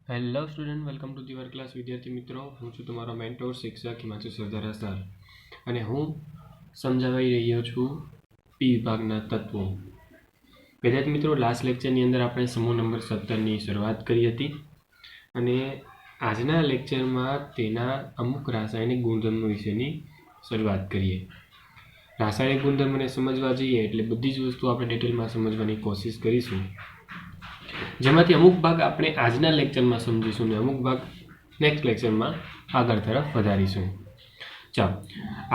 Hello student, welcome to the class. વિદ્યાર્થી મિત્રો, હું છું તમારો મેન્ટોર શિક્ષક હિમાંશુ સરદારા સર અને હું સમજાવી રહ્યો છું પી વિભાગના તત્વો. વિદ્યાર્થી મિત્રો, લાસ્ટ લેક્ચરની અંદર આપણે સમૂહ નંબર 17ની શરૂઆત કરી હતી અને આજના લેક્ચરમાં તેના અમુક રાસાયણિક ગુણધર્મો વિશેની શરૂઆત કરીએ. રાસાયણિક ગુણધર્મને સમજવા જઈએ એટલે બધી જ વસ્તુ આપણે ડિટેલમાં સમજવાની કોશિશ કરીશું, જેમાંથી અમુક ભાગ આપણે આજના લેક્ચરમાં સમજીશું અને અમુક ભાગ નેક્સ્ટ લેક્ચરમાં આગળ તરફ વધારીશું. ચાલો,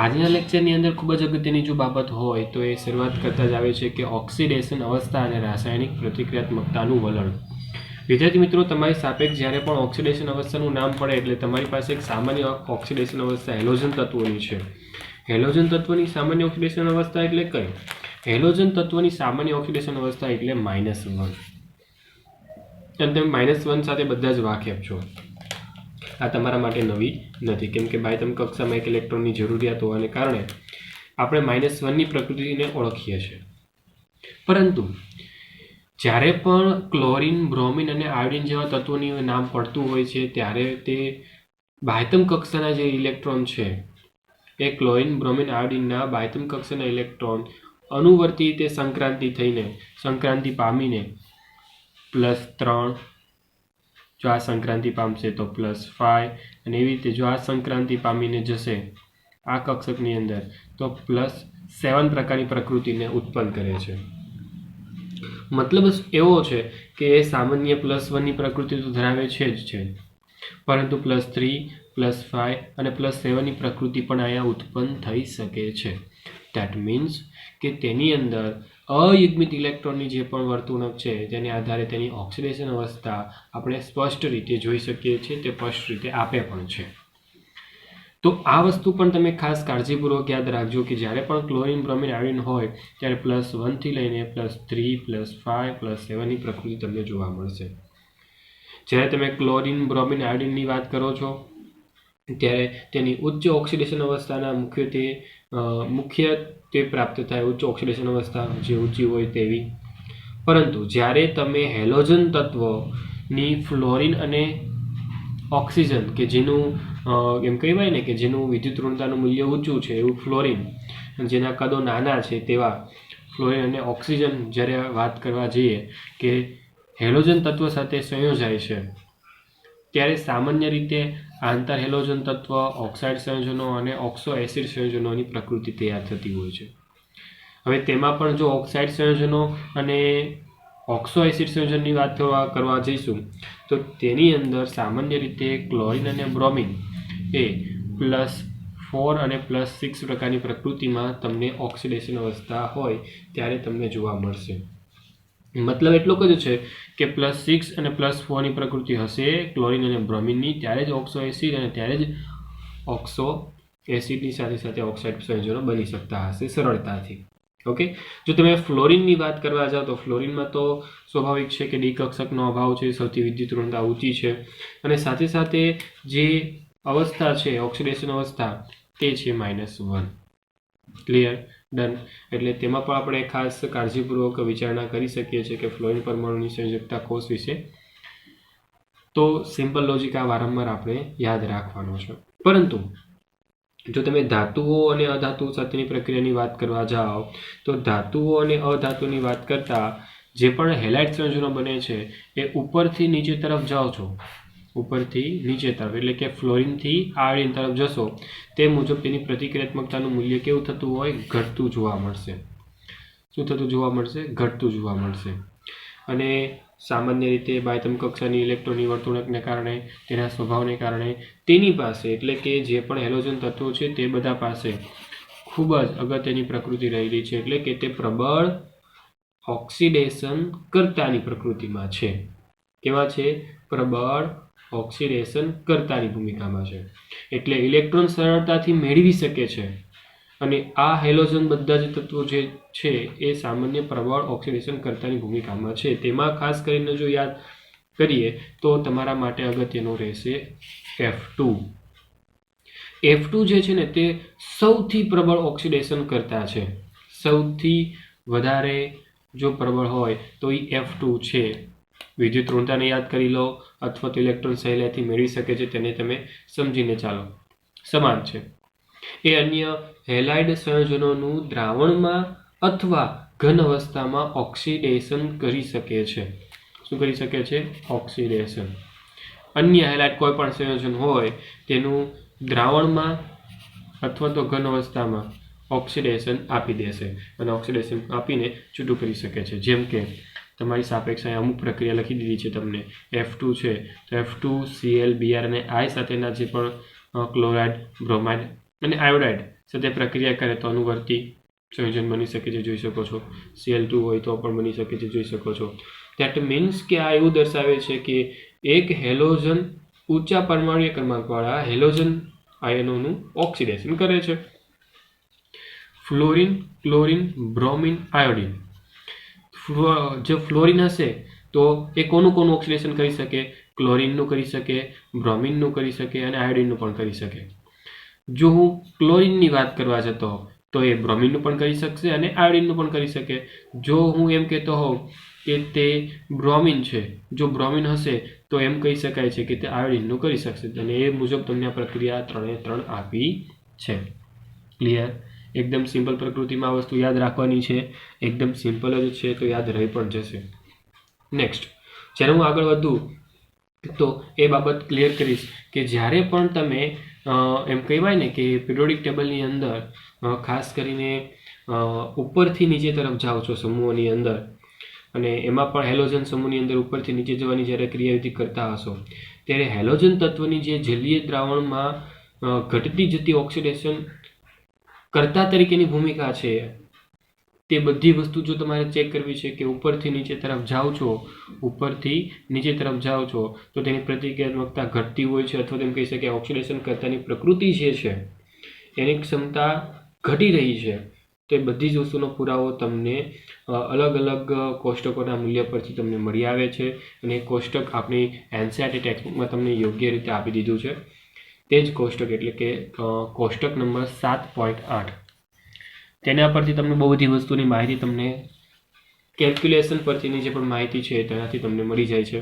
આજના લેક્ચરની અંદર ખૂબ જ અગત્યની જો બાબત હોય તો એ શરૂઆત કરતા જ આવે છે કે ઓક્સિડેશન અવસ્થા અને રાસાયણિક પ્રતિક્રિયાત્મકતાનું વલણ. વિદ્યાર્થી મિત્રો, તમારી સાપેક્ષ જ્યારે પણ ઓક્સિડેશન અવસ્થાનું નામ પડે એટલે તમારી પાસે એક સામાન્ય ઓક્સિડેશન અવસ્થા હેલોજન તત્વોની છે. હેલોજન તત્વની સામાન્ય ઓક્સિડેશન અવસ્થા એટલે કઈ? હેલોજન તત્વની સામાન્ય ઓક્સિડેશન અવસ્થા એટલે -1. અને તમે -1 સાથે બધા જ વાકેફ છો. આ તમારા માટે નવી નથી, કેમ કે બાહ્યતમ કક્ષામાં એક ઇલેક્ટ્રોનની જરૂરિયાત હોવાને કારણે આપણે -1ની પ્રકૃતિને ઓળખીએ છીએ. પરંતુ જ્યારે પણ ક્લોરીન, બ્રોમિન અને આયોડિન જેવા તત્વોની નામ પડતું હોય છે ત્યારે તે બાહ્યતમ કક્ષાના જે ઇલેક્ટ્રોન છે એ ક્લોરીન, બ્રોમિન, આયોડિનના બાહ્યતમ કક્ષાના ઇલેક્ટ્રોન અનુવર્તી તે સંક્રાંતિ પામીને +3, જો આ સંક્રાંતિ પામશે તો +5 અને એવી રીતે જો આ સંક્રાંતિ પામીને જશે આ કક્ષકની અંદર તો +7 પ્રકારની પ્રકૃતિને ઉત્પન્ન કરે છે. મતલબ એવો છે કે એ સામાન્ય +1ની પ્રકૃતિ તો ધરાવે છે જ છે, પરંતુ +3, +5 અને +7ની પ્રકૃતિ પણ અહીંયા ઉત્પન્ન થઈ શકે છે. ધેટ મીન્સ કે તેની અંદર અયુગ્મિત ઇલેક્ટ્રોનની જે પણ વર્તણૂક છે તેને આધારે તેની ઓક્સિડેશન અવસ્થા આપણે સ્પષ્ટ રીતે જોઈ શકીએ છીએ, તે સ્પષ્ટ રીતે આપે પણ છે. તો આ વસ્તુ પણ તમે ખાસ કાળજીપૂર્વક યાદ રાખજો કે જ્યારે પણ ક્લોરીન, બ્રોમિન, આયોડિન હોય ત્યારે +1 થી લઈને +3, +5, +7ની પ્રકૃતિ તમને જોવા મળશે. જ્યારે તમે ક્લોરીન, બ્રોમિન, આયોડિનની વાત કરો છો ત્યારે તેની ઉચ્ચ ઓક્સિડેશન અવસ્થાના મુખ્યત્વે પ્રાપ્ત થાય ઉચ્ચ ઓક્સિડેશન અવસ્થા જે ઊંચી હોય તેવી. પરંતુ જ્યારે તમે હેલોજન તત્વની ફ્લોરિન અને ઓક્સિજન કે જેનું એમ કહેવાય ને કે જેનું વિદ્યુત ઋણતાનું મૂલ્ય ઊંચું છે એવું ફ્લોરિન, જેના કદો નાના છે તેવા ફ્લોરિન અને ઓક્સિજન જ્યારે વાત કરવા જઈએ કે હેલોજન તત્વ સાથે સંયોજાય છે ત્યારે સામાન્ય રીતે આંતર હેલોજન તત્વ, ઓક્સાઇડ સંયોજનો અને ઓક્સો એસિડ સંયોજનોની પ્રકૃતિ તૈયાર થતી હોય છે. હવે તેમાં પણ જો ઓક્સાઇડ સંયોજનો અને ઓક્સો એસિડ સંયોજનની વાત કરવા જઈશું તો તેની અંદર સામાન્ય રીતે ક્લોરીન અને બ્રોમિન એ +4 અને +6 પ્રકારની પ્રકૃતિમાં તમને ઓક્સિડેશન અવસ્થા હોય ત્યારે તમને જોવા મળશે. મતલબ એટલો જ છે કે +6 અને +4ની પ્રકૃતિ હશે ક્લોરીન અને બ્રોમિનની, ત્યારે જ ઓક્સો એસિડ અને ત્યારે જ ઓક્સો એસિડની સાથે સાથે ઓક્સાઇડ સંયોજનો બની શકતા હશે સરળતાથી. ઓકે, જો તમે ફ્લોરિનની વાત કરવા જાઓ તો ફ્લોરિનમાં તો સ્વાભાવિક છે કે ડી કક્ષકનો અભાવ છે, સૌથી વિદ્યુત ઋણતા ઊંચી છે અને સાથે સાથે જે અવસ્થા છે ઓક્સિડેશન અવસ્થા તે છે -1. ક્લિયર? ડન. એટલે તેમાં પણ આપણે ખાસ કાળજીપૂર્વક વિચારણા કરી શકીએ છીએ કે ફ્લોરિન પરમાણુની સંયોજકતા કોષ વિશે. તો સિમ્પલ લોજિક આ વારંવાર આપણે યાદ રાખવાનો છે. પરંતુ જો તમે ધાતુઓ અને અધાતુઓ સાથેની પ્રક્રિયાની વાત કરવા જાઓ તો ધાતુઓ અને અધાતુની વાત કરતા જે પણ હેલાઇડ સંયોજનો બને છે એ ઉપરથી નીચે તરફ જાઓ છો, ઉપરથી નીચે તરફ એટલે કે ફ્લોરિનથી આયોડિન તરફ જશો તે મુજબ તેની પ્રતિક્રિયાત્મકતાનું મૂલ્ય કેવું થતું હોય? ઘટતું જોવા મળશે. શું થતું જોવા મળશે? ઘટતું જોવા મળશે. અને સામાન્ય રીતે બાહ્યતમ કક્ષાની ઇલેક્ટ્રોનની વર્તણૂકને કારણે, તેના સ્વભાવને કારણે તેની પાસે એટલે કે જે પણ હેલોજન તત્વો છે તે બધા પાસે ખૂબ જ અગત્યની પ્રકૃતિ રહેલી છે, એટલે કે તે પ્રબળ ઓક્સિડેશન કર્તાની પ્રકૃતિમાં છે. કેવા છે? પ્રબળ ઓક્સિડેશન કર્તાની ભૂમિકામાં છે. એટલે ઇલેક્ટ્રોન સરળતાથી મેળવી શકે છે અને આ હેલોજન બધા જ તત્વો જે છે એ સામાન્ય પ્રબળ ઓક્સિડેશન કર્તાની ભૂમિકામાં છે. તેમાં ખાસ કરીને જો યાદ કરીએ તો તમારા માટે અગત્યનું રહેશે F2. F2 જે છે ને તે સૌથી પ્રબળ ઓક્સિડેશન કર્તા છે. સૌથી વધારે જો પ્રબળ હોય તો એ F2 છે. વિદ્યુત ઋણતાને યાદ કરી લો અથવા તો ઇલેક્ટ્રોન સહેલાઈથી મેળવી શકે છે તેને તમે સમજીને ચાલો. સમાન છે. એ અન્ય હેલાઇડ સંયોજનોનું દ્રાવણમાં અથવા ઘન અવસ્થામાં ઓક્સિડેશન કરી શકે છે. શું કરી શકે છે? ઓક્સિડેશન. અન્ય હેલાઇડ કોઈ પણ સંયોજન હોય તેનું દ્રાવણમાં અથવા તો ઘન અવસ્થામાં ઓક્સિડેશન આપી દેશે અને ઓક્સિડેશન આપીને છૂટું કરી શકે છે. જેમ કે તમારી સાપેક્ષ અમુક પ્રક્રિયા લખી દીધી છે તમને, F2 છે તો F2Cl Br અને I સાથેના જે પણ ક્લોરાઇડ, બ્રોમાઇડ અને આયોડાઇડ સાથે પ્રક્રિયા કરે તો અનુવર્તી સંયોજન બની શકે છે, જોઈ શકો છો. Cl2 હોય તો પણ બની શકે છે, જોઈ શકો છો. ધેટ મીન્સ કે આ એવું દર્શાવે છે કે એક હેલોજન ઊંચા પરમાણુય ક્રમાંકવાળા હેલોજન આયનોનું ઓક્સિડેશન કરે છે. Fluorine, chlorine, bromine, iodine. જો ફ્લોરિન હશે તો એ કોનું ઓક્સિડેશન કરી શકે? ક્લોરિનનું કરી શકે, બ્રોમિનનું કરી શકે અને આયોડિનનું પણ કરી શકે. જો હું ક્લોરિનની વાત કરવા જતો તો એ બ્રોમિનનું પણ કરી શકશે અને આયોડિનનું પણ કરી શકે. જો હું એમ કહેતો હોઉં કે તે બ્રોમિન છે, જો બ્રોમિન હશે તો એમ કહી શકાય છે કે તે આયોડિનનું કરી શકશે અને એ મુજબ તમને આ પ્રક્રિયા 3 આપી છે. ક્લિયર? એકદમ સિમ્પલ પ્રકૃતિમાં આ વસ્તુ યાદ રાખવાની છે. એકદમ સિમ્પલ જ છે તો યાદ રહી પણ જશે. નેક્સ્ટ, જ્યારે હું આગળ વધું તો એ બાબત ક્લિયર કરીશ કે જ્યારે પણ તમે એમ કહેવાય ને કે પિરિયોડિક ટેબલની અંદર ખાસ કરીને ઉપરથી નીચે તરફ જાઓ છો સમૂહોની અંદર અને એમાં પણ હેલોજન સમૂહની અંદર ઉપરથી નીચે જવાની જ્યારે ક્રિયાવિધિ કરતા હશો ત્યારે હેલોજન તત્વની જે જલીય દ્રાવણમાં ઘટતી જતી ઓક્સિડેશન કર્તા તરીકેની ભૂમિકા છે તે બધી વસ્તુ જો તમારે ચેક કરવી છે કે ઉપરથી નીચે તરફ જાઓ છો, ઉપરથી નીચે તરફ જાઓ છો તો તેની પ્રતિક્રિયાત્મકતા ઘટતી હોય છે અથવા તેમ કહી શકાય ઓક્સિડેશન કરતાની પ્રકૃતિ જે છે એની ક્ષમતા ઘટી રહી છે. તો એ બધી જ વસ્તુનો પુરાવો તમને અલગ અલગ કોષ્ટકોના મૂલ્ય પરથી તમને મળી આવે છે અને એ કોષ્ટક આપણી એનસીઈઆરટી ટેક્સ્ટબુકમાં તમને યોગ્ય રીતે આપી દીધું છે. તે જ કોષ્ટક એટલે કે કોષ્ટક નંબર 7.8. તેના પરથી તમને બહુ બધી વસ્તુની માહિતી તમને કેલ્ક્યુલેશન પરથીની જે પણ માહિતી છે તેનાથી તમને મળી જાય છે.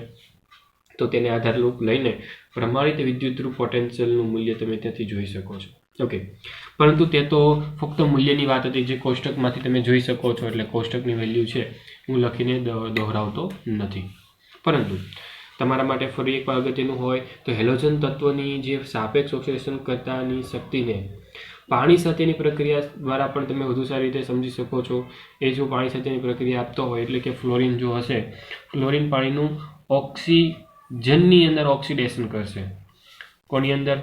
તો તેને આધારરૂપ લઈને પ્રમાણિત વિદ્યુતરૂપ પોટેન્શિયલનું મૂલ્ય તમે ત્યાંથી જોઈ શકો છો. ઓકે, પરંતુ તે તો ફક્ત મૂલ્યની વાત હતી જે કોષ્ટકમાંથી તમે જોઈ શકો છો એટલે કોષ્ટકની વેલ્યુ છે હું લખીને દોહરાવતો નથી. પરંતુ તમારા માટે ફરી એક અગત્યનું હોય તો હેલોજન તત્વની જે સાપેક્ષ ઓક્સિડેશન કરતાની શક્તિને પાણી સાથેની પ્રક્રિયા દ્વારા પણ તમે વધુ સારી રીતે સમજી શકો છો. એ જો પાણી સાથેની પ્રક્રિયા આપતો હોય એટલે કે ફ્લોરિન જો હશે, ફ્લોરિન પાણીનું ઓક્સિજનની અંદર ઓક્સિડેશન કરશે. કોની અંદર?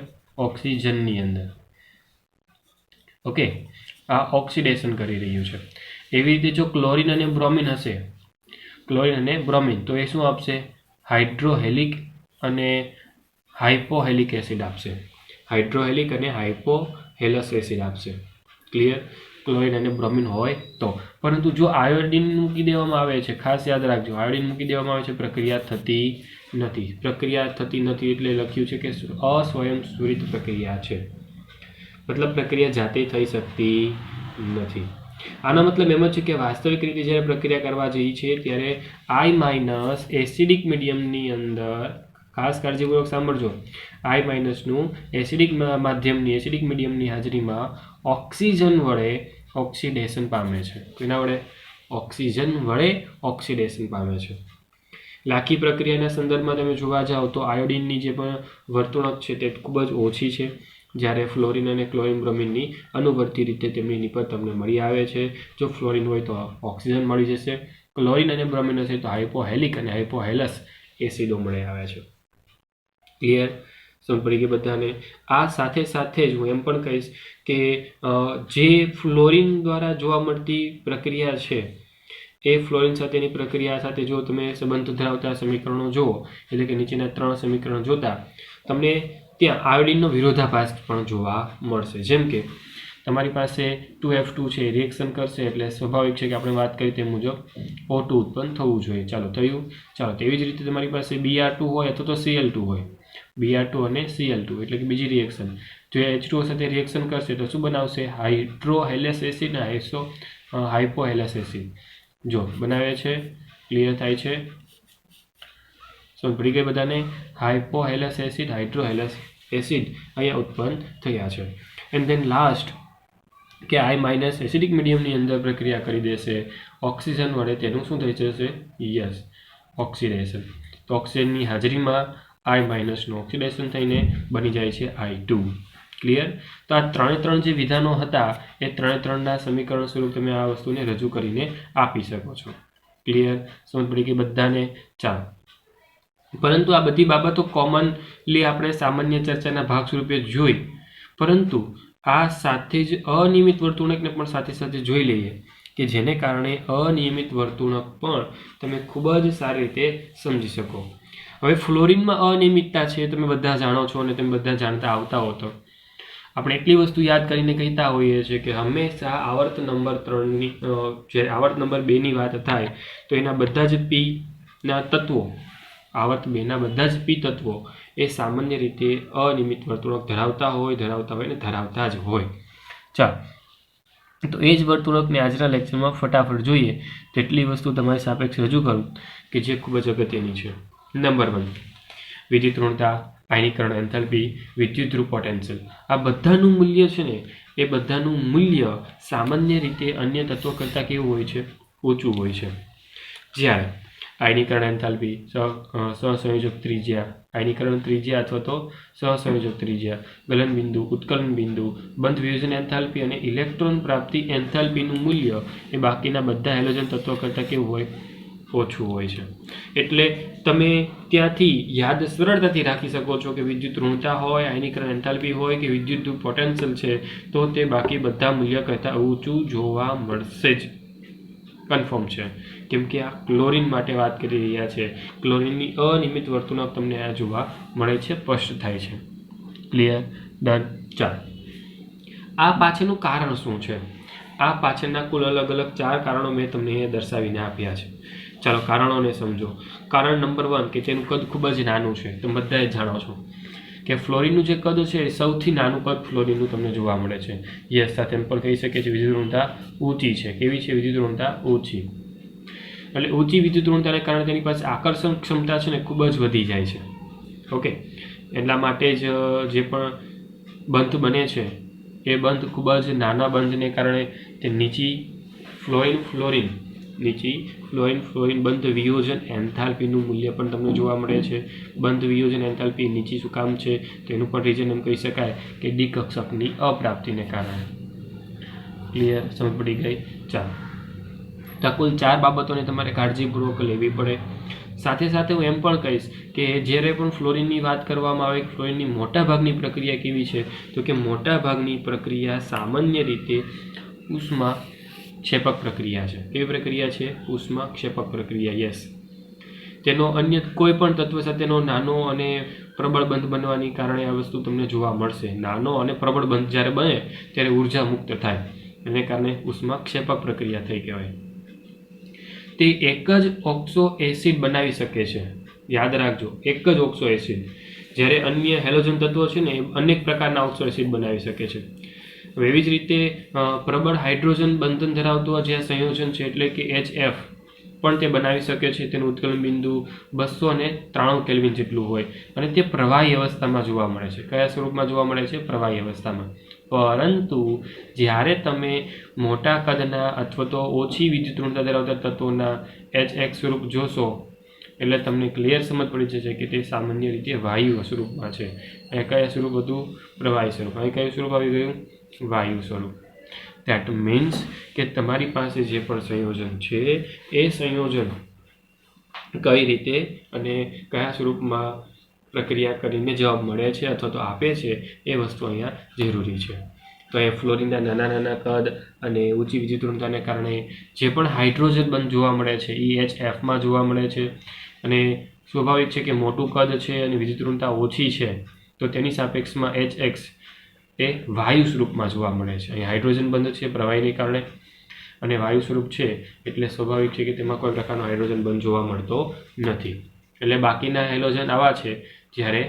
ઓક્સિજનની અંદર. ઓકે, આ ઓક્સિડેશન કરી રહ્યું છે. એવી રીતે જો ક્લોરિન અને બ્રોમિન હશે, ક્લોરિન અને બ્રોમિન, તો એ શું આપશે? હાઇડ્રોહેલિક અને હાઇપોહેલિક એસિડ આપશે. હાઇડ્રોહેલિક અને હાઇપોહેલસ એસિડ આપશે. ક્લિયર? ક્લોરિન અને બ્રોમિન હોય તો. પરંતુ જો આયોડિન મૂકી દેવામાં આવે છે, ખાસ યાદ રાખજો, આયોડિન મૂકી દેવામાં આવે છે પ્રક્રિયા થતી નથી. પ્રક્રિયા થતી નથી એટલે લખ્યું છે કે અસ્વયંસ્ફુરિત પ્રક્રિયા છે, મતલબ પ્રક્રિયા જાતે થઈ શકતી નથી. આનો મતલબ એમ જ છે કે વાસ્તવિક રીતે જ્યારે પ્રક્રિયા કરવા જઈએ છીએ ત્યારે I- એસિડિક મીડિયમની અંદર, ખાસ કાળજીપૂર્વક સાંભળજો, I- એસિડિક માધ્યમની, એસિડિક મીડિયમની હાજરીમાં ઓક્સિજન વડે ઓક્સિડેશન પામે છે. એના વડે ઓક્સિજન વડે ઓક્સિડેશન પામે છે. લાખી પ્રક્રિયાના સંદર્ભમાં તમે જોવા જાઓ તો આયોડિનની જે પણ વર્તણૂક છે તે ખૂબ જ ઓછી છે, જ્યારે ફ્લોરિન અને ક્લોરિન બ્રોમિનની અનુવર્તી રીતે તેમની નિપજ તમને મળી આવે છે. જો ફ્લોરિન હોય તો ઓક્સિજન મળી જશે, ક્લોરિન અને બ્રોમિન હશે તો હાઇપોહેલિક અને હાઇપોહેલસ એસિડો મળી આવે છે. ક્લિયર? સમજ પડી ગઈ બધાને? આ સાથે સાથે જ હું એમ પણ કહીશ કે જે ફ્લોરિન દ્વારા જોવા મળતી પ્રક્રિયા છે એ ફ્લોરિન સાથેની પ્રક્રિયા સાથે જો તમે સંબંધ ધરાવતા સમીકરણો જુઓ એટલે કે નીચેના 3 સમીકરણો જોતા તમને ત્યાં આયોડિનનો વિરોધાભાસ પણ જોવા મળશે. જેમ કે તમારી પાસે 2F2 છે, રિએક્શન કરશે એટલે સ્વાભાવિક છે કે આપણે વાત કરી તે મુજબ O2 ઉત્પન્ન થવું જોઈએ. ચાલો થયું. ચાલો તેવી જ રીતે તમારી પાસે Br2 હોય અથવા તો Cl2 હોય, Br2 અને Cl2 એટલે કે બીજી રિએક્શન, જો H2O સાથે રિએક્શન કરશે તો શું બનાવશે? હાઇડ્રોહેલસ એસિડ અને હાઇપોહેલસ એસિડ જો બનાવે છે. ક્લિયર થાય છે? સમજ પડી ગઈ બધાને? હાઇપોહેલસ એસિડ, હાઇડ્રોહેલસ એસિડ અહીંયા ઉત્પન્ન થયા છે. એન્ડ ધેન લાસ્ટ કે I- એસિડિક મીડિયમની અંદર પ્રક્રિયા કરી દેશે ઓક્સિજન વડે, તેનું શું થઈ જશે? Yes, oxidation. તો ઓક્સિજનની હાજરીમાં I- નું ઓક્સિડેશન થઈને બની જાય છે I2. ક્લિયર? તો આ ત્રણ જે વિધાનો હતા એ ત્રણના સમીકરણ સ્વરૂપ તમે આ વસ્તુને રજૂ કરીને આપી શકો છો. ક્લિયર? સમજ પડી ગઈ બધાને? ચાલો, પરંતુ આ બધી બાબતો કોમનલી આપણે સામાન્ય ચર્ચાના ભાગ સ્વરૂપે જોઈ, પરંતુ આ સાથે જ અનિયમિત વર્તુણકને પણ સાથે સાથે જોઈ લઈએ કે જેને કારણે અનિયમિત વર્તુણક પણ તમે ખૂબ જ સારી રીતે સમજી શકો. હવે ફ્લોરિનમાં અનિયમિતતા છે તમે બધા જાણો છો અને તમે બધા જાણતા આવતા હો. તો આપણે એટલી વસ્તુ યાદ કરીને કહેતા હોઈએ છીએ કે હંમેશા આવર્ત નંબર 3ની જે આવર્ત નંબર 2ની વાત થાય તો એના બધા જ પીના તત્વો, આવર્ત 2ના બધા જ પી તત્વો એ સામાન્ય રીતે અનિયમિત વર્તુળક ધરાવતા હોય ને ધરાવતા જ હોય. ચાલો, તો એ જ વર્તુળકને આજના લેક્ચરમાં ફટાફટ જોઈએ. તેટલી વસ્તુ તમારી સાપેક્ષ રજૂ કરું કે જે ખૂબ જ અગત્યની છે. નંબર 1, વિદ્યુત ઋણતા, આયનીકરણ એન્થાલ્પી, વિદ્યુત ધ્રુવ પોટેન્શિયલ. આ બધાનું મૂલ્ય છે ને એ બધાનું મૂલ્ય સામાન્ય રીતે અન્ય તત્વો કરતાં કેવું હોય છે? ઓછું હોય છે. જ્યારે આયનીકરણ એન્થાલ્પી, સહસંયોજક ત્રિજ્યા, આયનીકરણ ત્રિજ્યા અથવા તો સહસંયોજક ત્રિજ્યા, ગલન બિંદુ, ઉત્કલન બિંદુ, બંધ વિયોજન એન્થાલ્પી અને ઇલેક્ટ્રોન પ્રાપ્તિ એન્થાલ્પીનું મૂલ્ય એ બાકીના બધા હેલોજન તત્વો કરતાં કેવું હોય? ઓછું હોય છે. એટલે તમે ત્યાંથી યાદ સરળતાથી રાખી શકો છો કે વિદ્યુત ઋણતા હોય, આયનીકરણ એન્થાલ્પી હોય કે વિદ્યુત ધ્રુવ પોટેન્શિયલ છે તો તે બાકી બધા મૂલ્ય કરતાં ઊંચું જોવા મળશે જ. કન્ફર્મ છે, કેમ કે આ ક્લોરિન માટે વાત કરી રહ્યા છે. ક્લોરિનની અનિયમિત વર્તુણક તમને આ જોવા મળે છે, સ્પષ્ટ થાય છે. ક્લિયર? ડન? ચાલો, આ પાછળનું કારણ શું છે? આ પાછળના કુલ અલગ અલગ 4 કારણો મેં તમને અહીંયા દર્શાવીને આપ્યા છે. ચાલો, કારણોને સમજો. કારણ નંબર 1 કે તેનું કદ ખૂબ જ નાનું છે. તમે બધાએ જાણો છો કે ફ્લોરિનનું જે કદ છે એ સૌથી નાનું કદ ફ્લોરિનનું તમને જોવા મળે છે. યસ, સાથે એમ પણ કહી શકીએ છીએ વિદ્યુત ઋણતા ઊંચી છે. કેવી છે વિદ્યુત ઋણતા? ઊંચી. એટલે ઊંચી વિદ્યુત ઋણતાને કારણે તેની પાસે આકર્ષણ ક્ષમતા છે ને ખૂબ જ વધી જાય છે. ઓકે, એટલા માટે જ જે પણ બંધ બને છે એ બંધ ખૂબ જ નાના બંધને કારણે તે નીચી ફ્લોરિન બંધ વિયોજન એન્થાલ્પીનું મૂલ્ય પણ તમને જોવા મળે છે. બંધ વિયોજન એન્થાલ્પી નીચી શું કામ છે? તો એનું પણ રીઝન એમ કહી શકાય કે ડી કક્ષકની અપ્રાપ્તિને કારણે. ક્લિયર? સમજ પડી ગઈ? ચાલો, તો કુલ 4 બાબતોને તમારે કાળજીપૂર્વક લેવી પડે. સાથે સાથે હું એમ પણ કહીશ કે જ્યારે પણ ફ્લોરિનની વાત કરવામાં આવે કે ફ્લોરિનની મોટાભાગની પ્રક્રિયા કેવી છે, તો કે મોટાભાગની પ્રક્રિયા સામાન્ય રીતે ઉષ્મા ક્ષેપક પ્રક્રિયા છે. કેવી પ્રક્રિયા છે? ઉષ્મા ક્ષેપક પ્રક્રિયા. યસ, તેનો અન્ય કોઈ પણ તત્વ સાથેનો નાનો અને પ્રબળ બંધ બનવાની કારણે આ વસ્તુ તમને જોવા મળશે. નાનો અને પ્રબળ બંધ જ્યારે બને ત્યારે ઉર્જા મુક્ત થાય, એને કારણે ઉષ્મા ક્ષેપક પ્રક્રિયા થઈ કહેવાય. તે એક જ ઓક્સો એસિડ બનાવી શકે છે. યાદ રાખજો, એક જ ઓક્સો એસિડ. જ્યારે અન્ય હેલોજન તત્વો છે ને એ અનેક પ્રકારના ઓક્સો એસિડ બનાવી શકે છે. એવી જ રીતે પ્રબળ હાઇડ્રોજન બંધન ધરાવતું જે સંયોજન છે એટલે કે HF પણ તે બનાવી શકે છે. તેનું ઉત્કલન બિંદુ 293 કેલ્વિન જેટલું હોય અને તે પ્રવાહી અવસ્થામાં જોવા મળે છે. કયા સ્વરૂપમાં જોવા મળે છે? પ્રવાહી અવસ્થામાં. પરંતુ જ્યારે તમે મોટા કદના અથવા તો ઓછી વિદ્યુત ઋણતા ધરાવતા તત્વોના HX સ્વરૂપ જોશો એટલે તમને ક્લિયર સમજ પડી જશે કે તે સામાન્ય રીતે વાયુ સ્વરૂપમાં છે. અને કયા સ્વરૂપ હતું? પ્રવાહી સ્વરૂપ. અહીં કયું સ્વરૂપ આવી ગયું? વાયુ સ્વરૂપ. ધેટ મીન્સ કે તમારી પાસે જે પણ સંયોજન છે એ સંયોજન કઈ રીતે અને કયા સ્વરૂપમાં પ્રક્રિયા કરીને જવાબ મળે છે અથવા તો આપે છે એ વસ્તુ અહીંયા જરૂરી છે. તો એ ફ્લોરિનના નાના કદ અને ઊંચી વિદ્યુત ઋણતાને કારણે જે પણ હાઇડ્રોજન બંધ જોવા મળે છે એ HFમાં જોવા મળે છે. અને સ્વાભાવિક છે કે મોટું કદ છે અને વિદ્યુત ઋણતા ઓછી છે તો તેની સાપેક્ષમાં HX એ વાયુ સ્વરૂપમાં જોવા મળે છે. અહીં હાઇડ્રોજન બંધ છે પ્રવાહીને કારણે અને વાયુ સ્વરૂપ છે એટલે સ્વાભાવિક છે કે તેમાં કોઈ પ્રકારનો હાઇડ્રોજન બંધ જોવા મળતો નથી. એટલે બાકીના હેલોજન આવા છે જ્યારે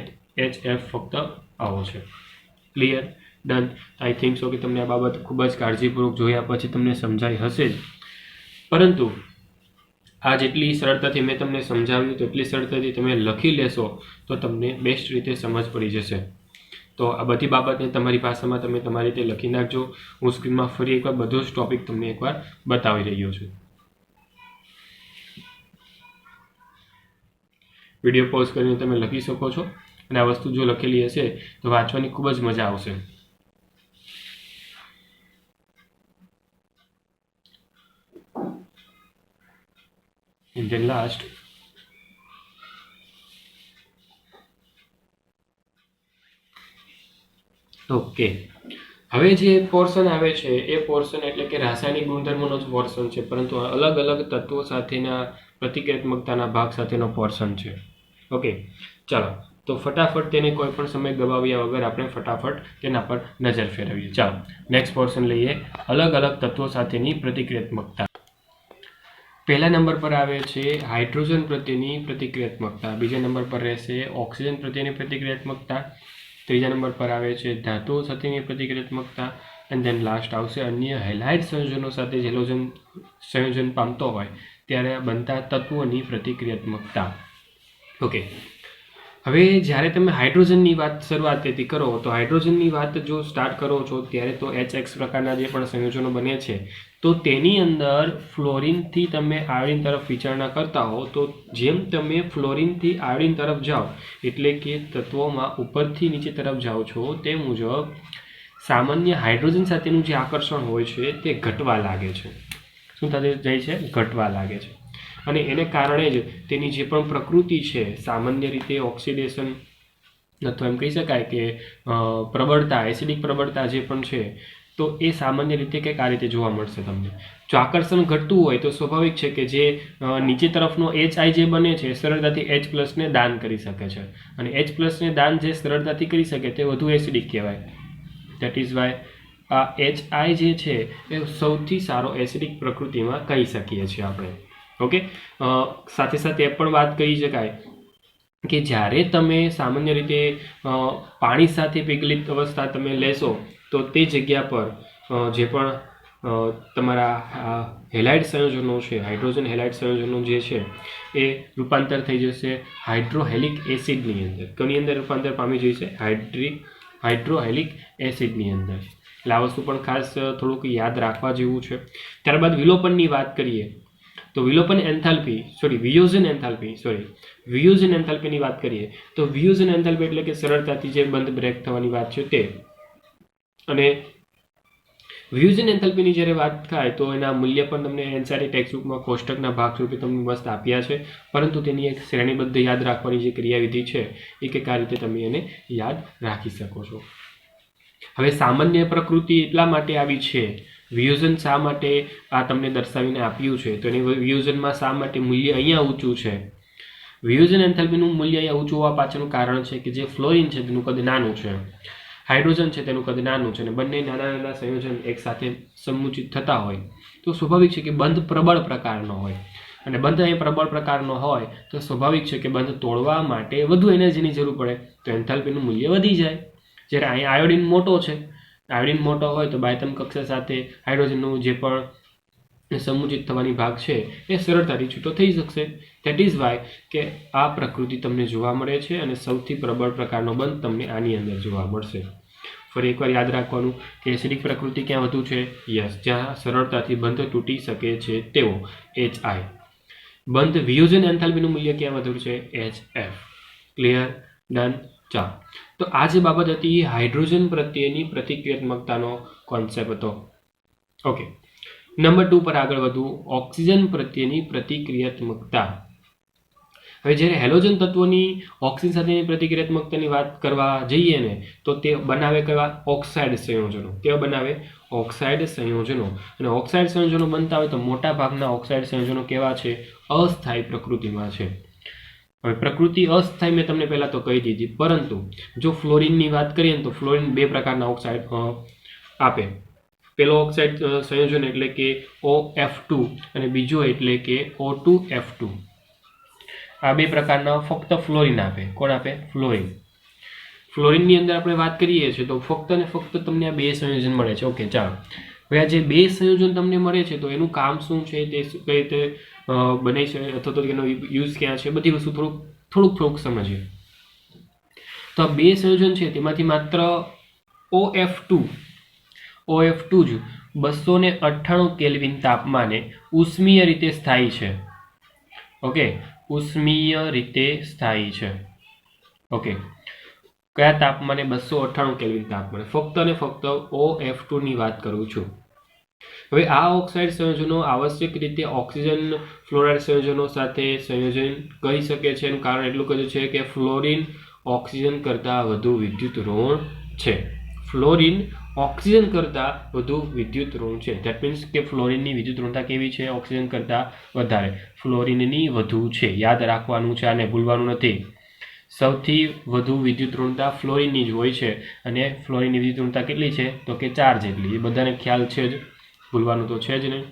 HF ફક્ત આવો છે. Clear? Done? I think so કે તમને આ બાબત ખૂબ જ કાળજીપૂર્વક જોયા પછી તમને સમજાઈ હશે જ. પરંતુ આ જેટલી સરળતાથી મેં તમને સમજાવ્યું તો એટલી સરળતાથી તમે લખી લેશો તો તમને બેસ્ટ રીતે સમજ પડી જશે. તો આ બધી બાબતને તમારી ભાષામાં તમે તમારી રીતે લખી નાખજો. હું સ્ક્રીનમાં ફરી એકવાર બધો જ ટોપિક તમને એકવાર બતાવી રહ્યો છું. વિડીયો પોઝ કરીને તમે લખી શકો છો અને આ વસ્તુ જો લખેલી હશે તો વાંચવાની ખૂબ જ મજા આવશે. And then last, ઓકે, હવે જે પોર્શન આવે છે એ પોર્શન એટલે કે રાસાયણિક ગુણધર્મોનો જ પોર્શન છે, પરંતુ અલગ અલગ તત્વો સાથેના પ્રતિક્રિયાત્મકતાના ભાગ સાથેનો પોર્શન છે. ઓકે, ચાલો તો ફટાફટ તેને કોઈ પણ સમય ગવાવ્યા વગર આપણે ફટાફટ તેના પર નજર ફેરવીએ. ચાલો નેક્સ્ટ પોર્શન લઈએ, અલગ અલગ તત્વો સાથેની પ્રતિક્રિયાત્મકતા. પહેલા નંબર પર આવે છે હાઇડ્રોજન પ્રત્યેની પ્રતિક્રિયાત્મકતા, બીજા નંબર પર રહેશે ઓક્સિજન પ્રત્યેની પ્રતિક્રિયાત્મકતા, ત્રીજા નંબર પર આવે છે ધાતુઓ સાથેની પ્રતિક્રિયાત્મકતા, એન્ડ ધેન લાસ્ટ આવશે અન્ય હેલાઇડ સંયોજનો સાથે હેલોજન સંયોજન પામતો હોય ત્યારે બનતા તત્વોની પ્રતિક્રિયાત્મકતા. ઓકે, હવે જ્યારે તમે હાઇડ્રોજનની વાત શરૂઆતથી કરો તો હાઇડ્રોજનની વાત જો સ્ટાર્ટ કરો છો ત્યારે તો HX પ્રકારના જે પણ સંયોજનો બને છે તો તેની અંદર ફ્લોરિનથી તમે આયોડિન તરફ વિચારણા કરતા હો તો જેમ તમે ફ્લોરિનથી આયોડિન તરફ જાઓ એટલે કે તત્વોમાં ઉપરથી નીચે તરફ જાઓ છો તે મુજબ સામાન્ય હાઇડ્રોજન સાથેનું જે આકર્ષણ હોય છે તે ઘટવા લાગે છે. શું થતું જાય છે? ઘટવા લાગે છે. અને એને કારણે જ તેની જે પણ પ્રકૃતિ છે સામાન્ય રીતે ઓક્સિડેશન અથવા એમ કહી શકાય કે પ્રબળતા, એસિડિક પ્રબળતા જે પણ છે તો એ સામાન્ય રીતે કંઈક આ રીતે જોવા મળશે તમને. જો આકર્ષણ ઘટતું હોય તો સ્વાભાવિક છે કે જે નીચે તરફનો HI જે બને છે સરળતાથી H+ ને દાન કરી શકે છે અને H+ ને દાન જે સરળતાથી કરી શકે તે વધુ એસિડિક કહેવાય. દેટ ઇઝ વાય આ HI જે છે એ સૌથી સારો એસિડિક પ્રકૃતિમાં કહી શકીએ છીએ આપણે. ઓકે, સાથે સાથે એ પણ વાત કહી શકાય કે જ્યારે તમે સામાન્ય રીતે પાણી સાથે પીગલિત અવસ્થા તમે લેશો તો તે જગ્યા પર જે પણ તમારા હેલાઇડ સંયોજનો છે, હાઇડ્રોજન હેલાઇડ સંયોજનો જે છે એ રૂપાંતર થઈ જશે હાઇડ્રોહેલિક એસિડની અંદર. કોની અંદર રૂપાંતર પામી જશે? હાઇડ્રોહેલિક એસિડની અંદર. એટલે આ વસ્તુ પણ ખાસ થોડુંક યાદ રાખવા જેવું છે. ત્યારબાદ વિલોપનની વાત કરીએ તો વિલોપન એન્થાલ્પી વિયોજન એન્થાલ્પીની વાત કરીએ તો વિયોજન એન્થાલ્પી એટલે કે સરળતાથી જે બંધ બ્રેક થવાની વાત છે તે. અને વિયોજન એન્થાલ્પીની જ્યારે વાત થાય તો એના મૂલ્ય પણ તમને એનસીઈઆરટી ટેક્સ્ટબુકમાં કોષ્ટકના ભાગ સ્વરૂપે તમને મસ્ત આપ્યા છે, પરંતુ તેની એક શ્રેણીબદ્ધ યાદ રાખવાની જે ક્રિયાવિધિ છે એ કે આ રીતે તમે એને યાદ રાખી શકો છો. હવે સામાન્ય પ્રકૃતિ એટલા માટે આવી છે, વિયોજન શા માટે આ તમને દર્શાવીને આપ્યું છે તો એની વિયોજનમાં શા માટે મૂલ્ય અહીંયા ઊંચું છે? વિયોજન એન્થાલ્પીનું મૂલ્ય અહીંયા ઊંચું હોવા પાછળનું કારણ છે કે જે ફ્લોરિન છે તેનું કદ નાનું છે, હાઇડ્રોજન છે તેનું કદ નાનું છે અને બંને નાના નાના સંયોજન એકસાથે સમુચિત થતા હોય તો સ્વાભાવિક છે કે બંધ પ્રબળ પ્રકારનો હોય અને બંધ અહીં પ્રબળ પ્રકારનો હોય તો સ્વાભાવિક છે કે બંધ તોડવા માટે વધુ એનર્જીની જરૂર પડે તો એન્થાલ્પીનું મૂલ્ય વધી જાય. જ્યારે અહીં આયોડિન મોટો છે, આયોડિન મોટો હોય તો બાયતમ કક્ષા સાથે હાઇડ્રોજનનું જે પણ સમુચિત થવાની ભાગ છે એ સરળતાથી છૂટો થઈ શકશે. ધેટ ઇઝ વાય કે આ પ્રકૃતિ તમને જોવા મળે છે અને સૌથી પ્રબળ પ્રકારનો બંધ તમને આની અંદર જોવા મળશે. ફરી એકવાર યાદ રાખવાનું કે એસિડિક પ્રકૃતિ ક્યાં વધુ છે? યસ, જ્યાં સરળતાથી બંધ તૂટી શકે છે તેવો HI. બંધ વિયોજન એન્થાલ્પીનું મૂલ્ય ક્યાં વધુ છે? HF. ક્લિયર? ડન? ચાલો, તો આ જે બાબત હતી હાઇડ્રોજન પ્રત્યેની પ્રતિક્રિયાત્મકતાનો કોન્સેપ્ટ હતો. ઓકે, નંબર 2 પર આગળ વધવું, ઓક્સિજન પ્રત્યેની પ્રતિક્રિયાત્મકતા. હવે જ્યારે હેલોજન તત્વોની ઓક્સિજન સાથેની પ્રતિક્રિયાત્મકતાની વાત કરવા જઈએ ને તો તે બનાવે કેવા? ઓક્સાઇડ સંયોજનો. કેવા બનાવે? ઓક્સાઇડ સંયોજનો. અને ઓક્સાઇડ સંયોજનો બનતા હોય તો મોટા ભાગના ઓક્સાઇડ સંયોજનો કેવા છે? અસ્થાયી પ્રકૃતિમાં છે. હવે પ્રકૃતિ અસ્થાયી મેં તમને પહેલાં તો કહી દીધી, પરંતુ જો ફ્લોરિનની વાત કરીએ ને તો ફ્લોરિન 2 પ્રકારના ઓક્સાઇડ આપે. પેલો ઓક્સાઇડ સંયોજન એટલે કે OF2 અને બીજો એટલે કે O2F2. આ 2 પ્રકારના ફક્ત ફ્લોરિન આપે. કોણ આપે? ફ્લોરિન. ફ્લોરિનની અંદર આપણે વાત કરીએ છીએ તો ફક્ત ને ફક્ત તમને આ 2 સંયોજન મળે છે. ઓકે, ચાલો હવે આ જે બે સંયોજન તમને મળે છે તો એનું કામ શું છે, તે કઈ રીતે બને છે, અથવા તો એનો યુઝ ક્યાં છે, બધી વસ્તુ થોડુંક સમજીએ. તો આ બે સંયોજન છે તેમાંથી માત્ર OF2 જ 298 કેલ્વિન તાપમાને ઉષ્મીય રીતે સ્થાયી છે. ઓકે, ઉષ્મીય રીતે સ્થાયી છે. ઓકે, કયા તાપમાને? 298 કેલ્વિન તાપમાને. ફક્ત અને ફક્ત OF2 ની વાત કરું છું. હવે આ ઓક્સાઇડ સંયોજનો આવશ્યક રીતે ઓક્સિજન ફ્લોરાઇડ સંયોજનો સાથે સંયોજન કરી શકે છે. એનું કારણ એટલું જ છે કે ફ્લોરિન ઓક્સિજન કરતાં વધુ વિદ્યુત ઋણ છે. ફ્લોરિન ઓક્સિજન કરતાં વધુ વિદ્યુત ઋણ છે. ધેટ મીન્સ કે ફ્લોરિનની વિદ્યુત ઋણતા કેવી છે? ઓક્સિજન કરતાં વધારે. ફ્લોરિનની વધુ છે. યાદ રાખવાનું છે, આને ભૂલવાનું નથી. સૌથી વધુ વિદ્યુત ઋણતા ફ્લોરિનની જ હોય છે. અને ફ્લોરિનની વિદ્યુત ઋણતા કેટલી છે? તો કે 4 જેટલી. એ બધાને ખ્યાલ છે જ, ભૂલવાનું તો છે જ નહીં.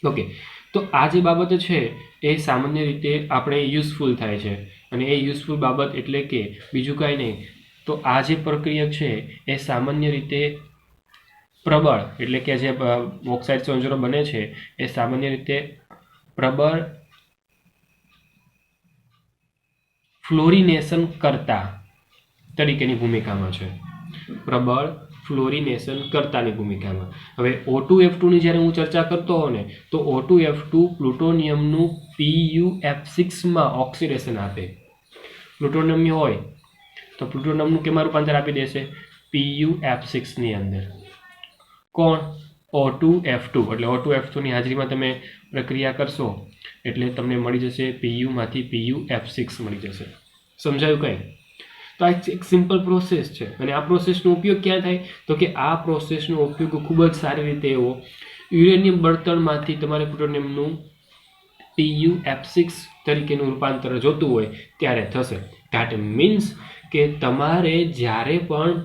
ઓકે, તો આ જે બાબત છે એ સામાન્ય રીતે આપણે યુઝફુલ થાય છે. અને એ યુઝફુલ બાબત એટલે કે બીજું કાંઈ નહીં, તો આ જે પ્રક્રિયા છે એ સામાન્ય રીતે પ્રબળ, એટલે કે જે ઓક્સાઇડ સંયોજનો બને છે એ સામાન્ય રીતે પ્રબળ ફ્લોરિનેશન કરતા તરીકેની ભૂમિકામાં છે. પ્રબળ ફ્લોરિનેશન કરતાની ભૂમિકામાં. હવે O2F2 ની જ્યારે હું ચર્ચા કરતો હોઉં ને, તો O2F2 પ્લુટોનિયમનું PuF6 માં ઓક્સિડેશન આપે. પ્લુટોનિયમ હોય તો પ્લુટોનિયમનું કેમાં રૂપાંતર આપી દેશે? PuF6 ની અંદર. કોણ? O2F2. એટલે O2F2 ની હાજરીમાં તમે પ્રક્રિયા કરશો એટલે તમને મળી જશે Pu માંથી PuF6 મળી જશે. સમજાયું કંઈ? તો આ એક સિમ્પલ પ્રોસેસ છે. અને આ પ્રોસેસનો ઉપયોગ ક્યાં થાય? તો કે આ પ્રોસેસનો ઉપયોગ ખૂબ જ સારી રીતે એવો યુરેનિયમ બળતણમાંથી તમારે પ્લુટોનિયમનું PuF6 તરીકેનું રૂપાંતર જોતું હોય ત્યારે થશે. ધેટ મીન્સ કે તમારે જ્યારે પણ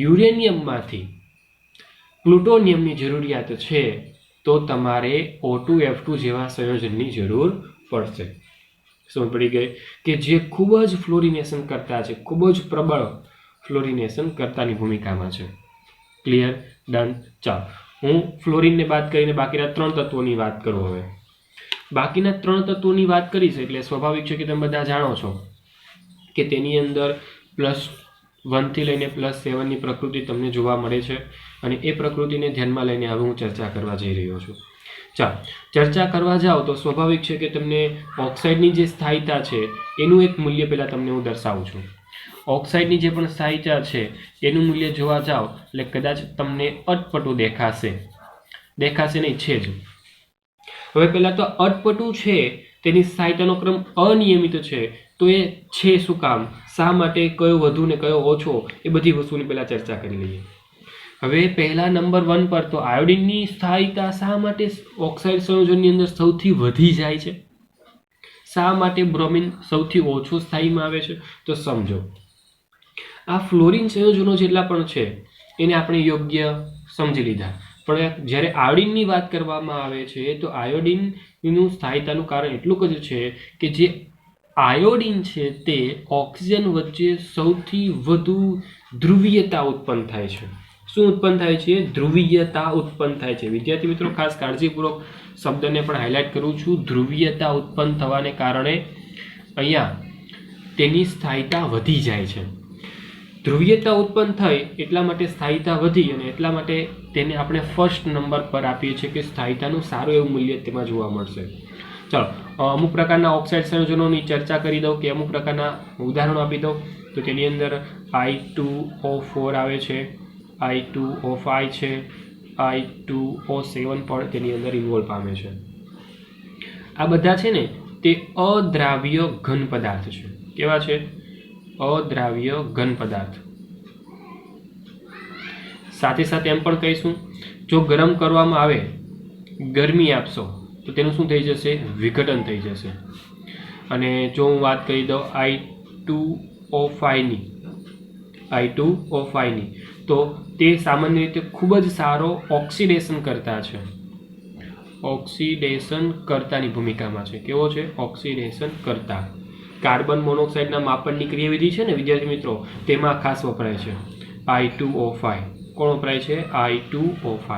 યુરેનિયમમાંથી પ્લુટોનિયમની જરૂરિયાત છે તો તમારે O2F2 જેવા સંયોજનની જરૂર પડશે. સમજ પડી ગઈ? કે જે ખૂબ જ ફ્લોરિનેશન કરતા છે, ખૂબ જ પ્રબળ ફ્લોરિનેશન કરતાની ભૂમિકામાં છે. ક્લિયર? ડન. ચાલો, હું ફ્લોરિનને બાદ કરીને બાકીના 3 તત્વોની વાત કરું. હવે બાકીના 3 તત્વોની વાત કરીશ એટલે સ્વાભાવિક છે કે તમે બધા જાણો છો કે તેની અંદર +1 થી લઈને +7 ની પ્રકૃતિ તમને જોવા મળે છે. અને એ પ્રકૃતિને ધ્યાનમાં લઈને હવે હું ચર્ચા કરવા જઈ રહ્યો છું. ચાલો, ચર્ચા કરવા જાઓ તો સ્વાભાવિક છે કે તમને ઓક્સાઇડની જે સ્થાયીતા છે એનું એક મૂલ્ય પહેલાં તમને હું દર્શાવું છું. ઓક્સાઇડની જે પણ સ્થાયીતા છે એનું મૂલ્ય જોવા જાઓ એટલે કદાચ તમને અટપટું દેખાશે નહીં, છે જ. હવે પહેલાં તો અટપટું છે, તેની સ્થાયીતાનો ક્રમ અનિયમિત છે. તો એ છે શું કામ? શા માટે? કયો વધુ ને કયો ઓછો? એ બધી વસ્તુની પહેલાં ચર્ચા કરી લઈએ. હવે પહેલા નંબર 1 પર તો આયોડિનની સ્થાયીતા શા માટે ઓક્સાઇડ સંયોજનની અંદર સૌથી વધી જાય છે? શા માટે બ્રોમિન સૌથી ઓછું સ્થાયીમાં આવે છે? તો સમજો, આ ફ્લોરિન સંયોજનો જેટલા પણ છે એને આપણે યોગ્ય સમજી લીધા. પણ જ્યારે આયોડિનની વાત કરવામાં આવે છે તો આયોડિનનું સ્થાયીતાનું કારણ એટલું જ છે કે જે આયોડિન છે તે ઓક્સિજન વચ્ચે સૌથી વધુ ધ્રુવીયતા ઉત્પન્ન થાય છે. શું ઉત્પન્ન થાય છે? ધ્રુવીયતા ઉત્પન્ન થાય છે. વિદ્યાર્થી મિત્રો, ખાસ કાળજીપૂર્વક શબ્દને પણ હાઇલાઇટ કરું છું. ધ્રુવીયતા ઉત્પન્ન થવાને કારણે અહીંયા તેની સ્થાયીતા વધી જાય છે. ધ્રુવીયતા ઉત્પન્ન થઈ એટલા માટે સ્થાયીતા વધી, અને એટલા માટે તેને આપણે ફર્સ્ટ નંબર પર આપીએ છીએ કે સ્થાયીતાનું સારું એવું મૂલ્ય તેમાં જોવા મળશે. ચાલો, અમુક પ્રકારના ઓક્સાઇડ સંયોજનોની ચર્ચા કરી દઉં કે અમુક પ્રકારના ઉદાહરણો આપી દઉં. તો તેની અંદર I2O4 આવે છે, I2O5 છે, I2O7 પણ તેની અંદર ઇન્વોલ્વ પામે છે. આ બધા છે ને તે અદ્રાવ્ય ઘન પદાર્થ છે. કેવા છે? અદ્રાવ્ય ઘન પદાર્થ. સાથે સાથે એમ પણ કહીશું, જો ગરમ કરવામાં આવે, ગરમી આપશો તો તેનું શું થઈ જશે? વિઘટન થઈ જશે. અને જો હું વાત કરી દઉં I2O5 ની, તો તે સામાન્ય રીતે ખૂબ જ સારો ઓક્સિડેશન કરતા છે. ઓક્સિડેશન કરતાની ભૂમિકામાં છે. કેવો છે? ઓક્સિડેશન કરતા. કાર્બન મોનોક્સાઇડના માપનની ક્રિયાવિધિ છે ને વિદ્યાર્થી મિત્રો, તેમાં ખાસ વપરાય છે I2O5. કોણ વપરાય છે? I2O5.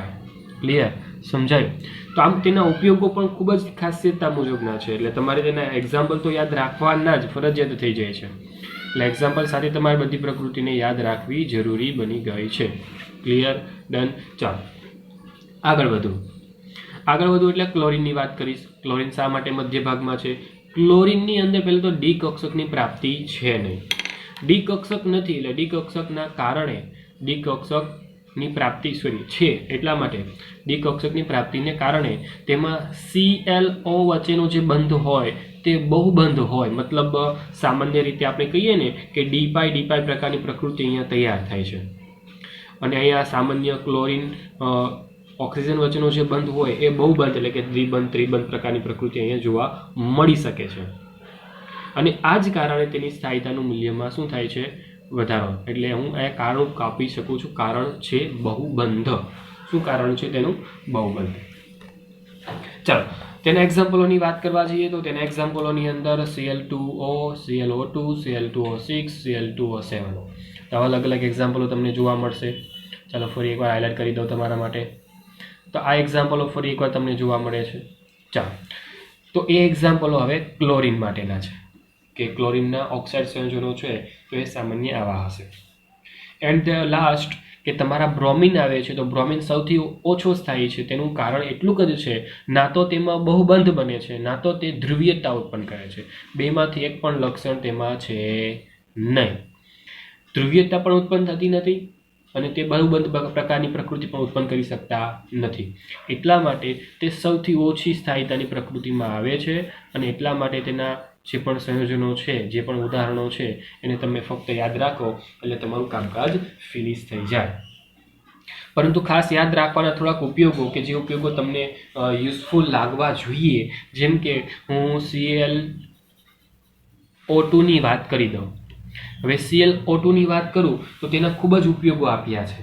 ક્લિયર, સમજાય? તો આમ તેના ઉપયોગો પણ ખૂબ જ ખાસિયતતા મુજબના છે, એટલે તમારે તેના એક્ઝામ્પલ તો યાદ રાખવાના જ ફરજિયાત થઈ જાય છે. એટલે એક્ઝામ્પલ સાથે તમારે બધી પ્રકૃતિને યાદ રાખવી જરૂરી બની ગઈ છે. Clear, done. ચાલો આગળ વધું એટલે ક્લોરીનની વાત કરીશ. ક્લોરીન શા માટે મધ્ય ભાગમાં છે? ક્લોરીનની અંદર પહેલાં તો ડી કક્ષકની પ્રાપ્તિ છે નહીં. ડી કક્ષક નથી એટલે ડી કક્ષકના કારણે ડી કક્ષકની પ્રાપ્તિ છે એટલા માટે ડી કક્ષકની પ્રાપ્તિને કારણે તેમાં ClO વચ્ચેનો જે બંધ હોય તે બહુબંધ હોય, મતલબ સામાન્ય રીતે આપણે કહીએ ને કે ડી પાઈ પ્રકારની પ્રકૃતિ અહીંયા તૈયાર થાય છે. અને અહીંયા સામાન્ય ક્લોરીન ઓક્સિજન વચ્ચેનો જે બંધ હોય એ બહુબંધ એટલે કે દ્વિબંધ ત્રિબંધ પ્રકારની પ્રકૃતિ અહીંયા જોવા મળી શકે છે. અને આ જ કારણે તેની સ્થાયીતાનું મૂલ્યમાં શું થાય છે? વધારો. એટલે હું આ કારણ કાપી શકું છું. કારણ છે બહુબંધ. શું કારણ છે તેનું? બહુબંધ. ચાલો તેના એક્ઝામ્પલોની વાત કરવા જઈએ તો તેના એક્ઝામ્પલોની અંદર Cl2O, ClO2, Cl2O6, Cl2O7 તો અલગ અલગ એક્ઝામ્પલો તમને જોવા મળશે. ચાલો ફરી એકવાર હાઇલાઇટ કરી દઉં તમારા માટે. તો આ એક્ઝામ્પલો ફરી એકવાર તમને જોવા મળે છે. ચાલો તો એ એક્ઝામ્પલો હવે ક્લોરીન માટેના છે કે ક્લોરીનના ઓક્સાઇડ સંયોજનો છે તો એ સામાન્ય આવા હશે. એન્ડ ધ લાસ્ટ કે તમારા બ્રોમિન આવે છે તો બ્રોમિન સૌથી ઓછો સ્થાયી છે. તેનું કારણ એટલું જ છે, ના તો તેમાં બહુબંધ બને છે, ના તો તે ધ્રુવીયતા ઉત્પન્ન કરે છે. બેમાંથી એક પણ લક્ષણ તેમાં છે નહીં. ધ્રુવીયતા પણ ઉત્પન્ન થતી નથી અને તે બહુબંધ પ્રકારની પ્રકૃતિ પણ ઉત્પન્ન કરી શકતા નથી. એટલા માટે તે સૌથી ઓછી સ્થાયીતાની પ્રકૃતિમાં આવે છે અને એટલા માટે તેના જે પણ સંયોજનો છે, જે પણ ઉદાહરણો છે એને તમે ફક્ત યાદ રાખો એટલે તમારું કામકાજ ફિનિશ થઈ જાય. પરંતુ ખાસ યાદ રાખવાના થોડાક ઉપયોગો કે જે ઉપયોગો તમને યુઝફુલ લાગવા જોઈએ. જેમ કે હું ClO2ની વાત કરી દઉં. હવે ClO2ની વાત કરું તો તેના ખૂબ જ ઉપયોગો આપ્યા છે.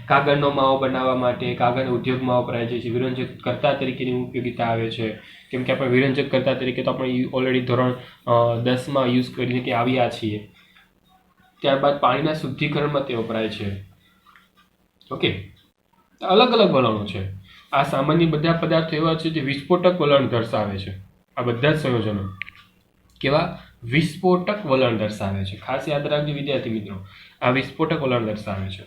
કાગળનો માવો બનાવવા માટે, કાગળ ઉદ્યોગમાં વપરાય છે. વિરંજક કર્તા તરીકેની ઉપયોગિતા આવે છે. કેમ કે આપણે વિરંજક કર્તા તરીકે તો આપણે ઓલરેડી ધોરણ 10માં યુઝ કરીને કે આવ્યા છીએ. ત્યારબાદ પાણીના શુદ્ધિકરણમાં તે વપરાય છે. ઓકે, અલગ અલગ વલણો છે. આ સામાન્ય બધા પદાર્થો એવા છે જે વિસ્ફોટક વલણ દર્શાવે છે. આ બધા જ સંયોજનો કેવા? વિસ્ફોટક વલણ દર્શાવે છે. ખાસ યાદ રાખજો વિદ્યાર્થી મિત્રો, આ વિસ્ફોટક વલણ દર્શાવે છે.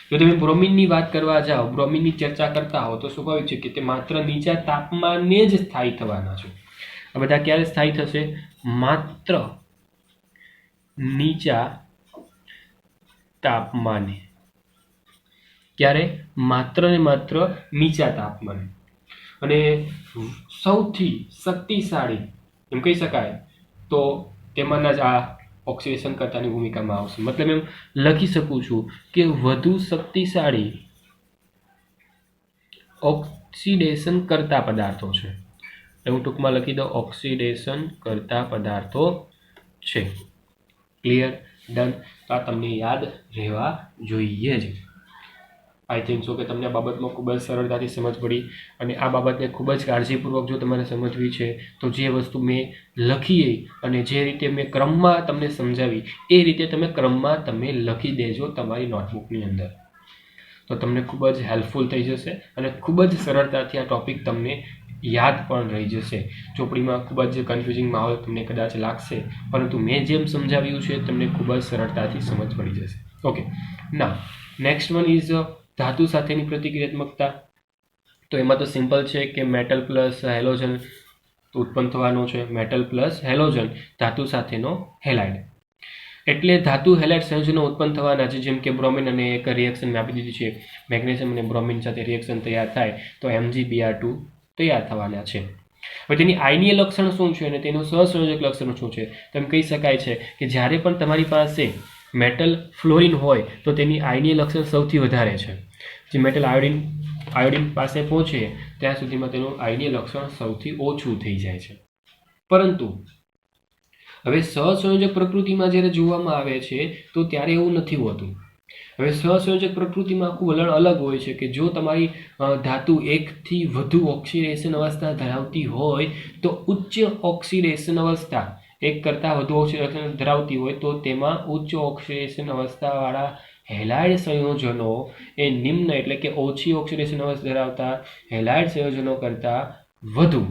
જો તમે બ્રોમિનની વાત કરવા જાઓ, બ્રોમિનની ચર્ચા કરતા હો તો સ્વાભાવિક છે કે તે માત્ર નીચા તાપમાને જ સ્થાયી થવાના છે. આ બધા ક્યારે સ્થાયી થશે? માત્ર નીચા તાપમાને. ક્યારે? માત્ર ને માત્ર નીચા તાપમાને. અને સૌથી શક્તિશાળી એમ કહી શકાય તો તેમાંના જ આ ઓક્સિડેશન કરતાની ભૂમિકામાં આવશે. મતલબ એમ લખી શકું છું કે વધુ શક્તિશાળી ઓક્સિડેશન કરતા પદાર્થો છે. હું ટૂંકમાં લખી દઉં ઓક્સિડેશન કરતા પદાર્થો છે. Clear, done. તો આ તમને યાદ રહેવા જોઈએ જ. આઈ થિંક સો કે તમને આ બાબતમાં ખૂબ જ સરળતાથી સમજ પડી. અને આ બાબતને ખૂબ જ કાળજીપૂર્વક જો તમારે સમજવી છે તો જે વસ્તુ મેં લખી અને જે રીતે મેં ક્રમમાં તમને સમજાવી એ રીતે તમે ક્રમમાં તમે લખી દેજો તમારી નોટબુકની અંદર. તો તમને ખૂબ જ હેલ્પફુલ થઈ જશે અને ખૂબ જ સરળતાથી આ ટૉપિક તમને યાદ પણ રહી જશે. ચોપડીમાં ખૂબ જ કન્ફ્યુઝિંગ માહોલ તમને કદાચ લાગશે, પરંતુ મેં જેમ સમજાવ્યું છે તમને ખૂબ જ સરળતાથી સમજ પડી જશે. ઓકે, ના નેક્સ્ટ વન ઇઝ ધાતુ સાથેની પ્રતિક્રિયાત્મકતા. તો એમાં તો સિમ્પલ છે કે મેટલ પ્લસ હેલોજન ઉત્પન્ન થવાનો છે. મેટલ પ્લસ હેલોજન ધાતુ સાથેનો હેલાઇડ. એટલે ધાતુ હેલાઇડ સંયોજનો ઉત્પન્ન થવાના છે. જેમ કે બ્રોમિન અને એક રિએક્શન મેં આપી દીધી છે, મેગ્નેશિયમ અને બ્રોમિન સાથે રિએક્શન તૈયાર થાય તો MgBr2 તૈયાર થવાના છે. હવે તેની આયનીય લક્ષણ શું છે અને તેનું સહસંયોજક લક્ષણ શું છે? તેમ કહી શકાય છે કે જ્યારે પણ તમારી પાસે મેટલ ફ્લોરિન હોય તો તેની આયનીય લક્ષણ સૌથી વધારે છે. જે મેટલ આયોડિન પાસે પહોંચે ત્યાં સુધીમાં તેનું આયનીય લક્ષણ સૌથી ઓછું થઈ જાય છે. પરંતુ હવે સહસંયોજક પ્રકૃતિમાં જ્યારે જોવામાં આવે છે તો ત્યારે એવું નથી હોતું. હવે સહસંયોજક પ્રકૃતિમાં આખું વલણ અલગ હોય છે કે જો તમારી ધાતુ એકથી વધુ ઓક્સિડેશન અવસ્થા ધરાવતી હોય તો ઉચ્ચ ઓક્સિડેશન અવસ્થા એક કરતાં વધુ ઓક્સિડેશન ધરાવતી હોય તો તેમાં ઉચ્ચ ઓક્સિડેશન અવસ્થાવાળા હેલાઇડ સંયોજનો એ નિમ્ન એટલે કે ઓછી ઓક્સિડેશન અવસ્થા ધરાવતા હેલાઇડ સંયોજનો કરતાં વધુ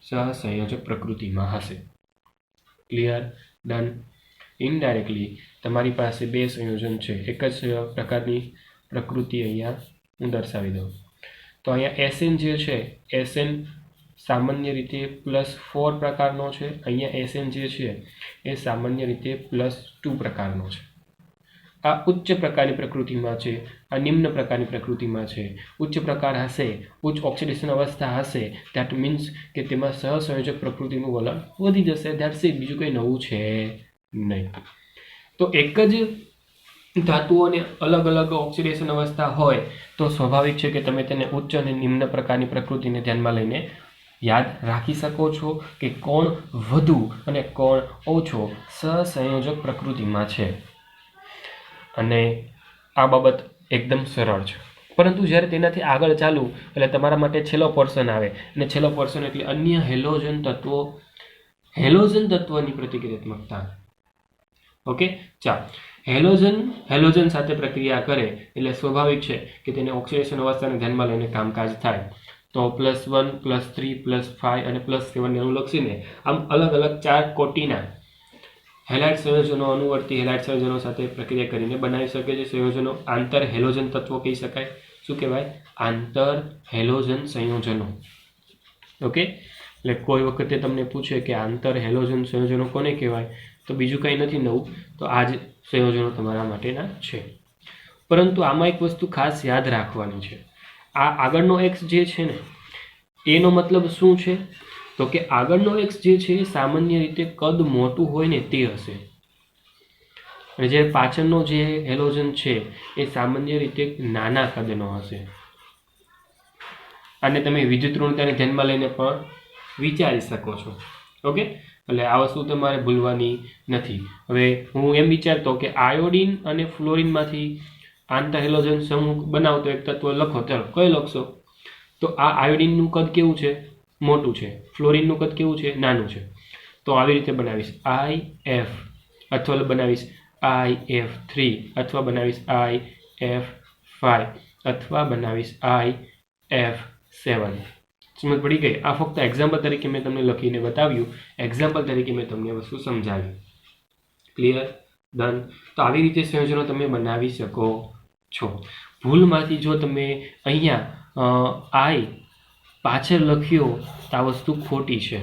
સહસંયોજક પ્રકૃતિમાં હશે. ક્લિયર? ડન. ઇનડાયરેક્ટલી તમારી પાસે બે સંયોજન છે, એક જ પ્રકારની પ્રકૃતિ અહીંયા હું દર્શાવી દઉં. તો અહીંયા એસએન જે છે, એસએન સામાન્ય રીતે +4 પ્રકારનો છે. અહીંયા એસએન જે છે એ સામાન્ય રીતે +2 પ્રકારનો છે. આ ઉચ્ચ પ્રકારની પ્રકૃતિમાં છે, આ નિમ્ન પ્રકારની પ્રકૃતિમાં છે. ઉચ્ચ પ્રકાર હશે, ઉચ્ચ ઓક્સિડેશન અવસ્થા હશે, ધેટ મીન્સ કે તેમાં સહસંયોજક પ્રકૃતિનું વલણ વધી જશે. ધેટ્સ ઇટ, બીજું કંઈ નવું છે નહીં. તો એક જ ધાતુઓને અલગ અલગ ઓક્સિડેશન અવસ્થા હોય તો સ્વાભાવિક છે કે તમે તેને ઉચ્ચ અને નિમ્ન પ્રકારની પ્રકૃતિને ધ્યાનમાં લઈને યાદ રાખી શકો છો કે કોણ વધુ અને કોણ ઓછો સહસંયોજક પ્રકૃતિમાં છે. અને આ બાબત એકદમ સરળ છે. પરંતુ જ્યારે તેનાથી આગળ ચાલવું એટલે તમારા માટે છેલ્લો પોર્શન આવે, અને છેલ્લો પોર્શન એટલે અન્ય હેલોજન તત્વોની પ્રતિક્રિયાત્મકતા. ઓકે, ચાલો. હેલોજન સાથે પ્રક્રિયા કરે એટલે સ્વાભાવિક છે કે તેને ઓક્સિડેશન અવસ્થાને ધ્યાનમાં લઈને કામકાજ થાય. તો +1, +3, +5 અને +7 ને અનુલક્ષીને આમ અલગ અલગ 4 કોટીના હેલાઇડ સંયોજનો અનુવર્તી હેલાઇડ સંયોજનો સાથે પ્રક્રિયા કરીને બનાવી શકે છે સંયોજનો. આંતર હેલોજન તત્વો કહી શકાય. શું કહેવાય? આંતર હેલોજન સંયોજનો. ઓકે, એટલે કોઈ વખતે તમને પૂછે કે આંતર હેલોજન સંયોજનો કોને કહેવાય, તો બીજું કંઈ નથી નવું, તો આ જ સંયોજનો તમારા માટેના છે. પરંતુ આમાં એક વસ્તુ ખાસ યાદ રાખવાની છે. આ આગળનો એક્સ જે છે ને એનો મતલબ શું છે? તો કે આગળનો એક્સ જે છે એ સામાન્ય રીતે કદ મોટું હોય ને તે હશે, અને જે પાછળનો જે હેલોજન છે એ સામાન્ય રીતે નાના કદનો હશે. અને તમે વિદ્યુત ઋણતાને ધ્યાનમાં લઈને પણ વિચારી શકો છો. ઓકે, એટલે આ વસ્તુ તમારે ભૂલવાની નથી. હવે હું એમ વિચારતો કે આયોડિન અને ફ્લોરિનમાંથી આંતર હેલોજન સમૂહ બનાવતો એક તત્વ લખો. ચાલો, કયો લખશો? તો આ આયોડિનનું કદ કેવું છે? મોટું છે. ફ્લોરિનનું કદ કેવું છે? નાનું છે. તો આવી રીતે બનાવીશ IF, અથવા બનાવીશ IF3, અથવા બનાવીશ IF5, અથવા બનાવીશ IF7. સમજ પડી ગઈ? આ ફક્ત એક્ઝામ્પલ તરીકે મેં તમને લખીને બતાવ્યું, એક્ઝામ્પલ તરીકે મેં તમને વસ્તુ સમજાવી. ક્લિયર? ડન. તો આવી રીતે સંયોજનો તમે બનાવી શકો છો. ભૂલમાંથી જો તમે અહીંયા I પાછળ લખ્યો તો આ વસ્તુ ખોટી છે,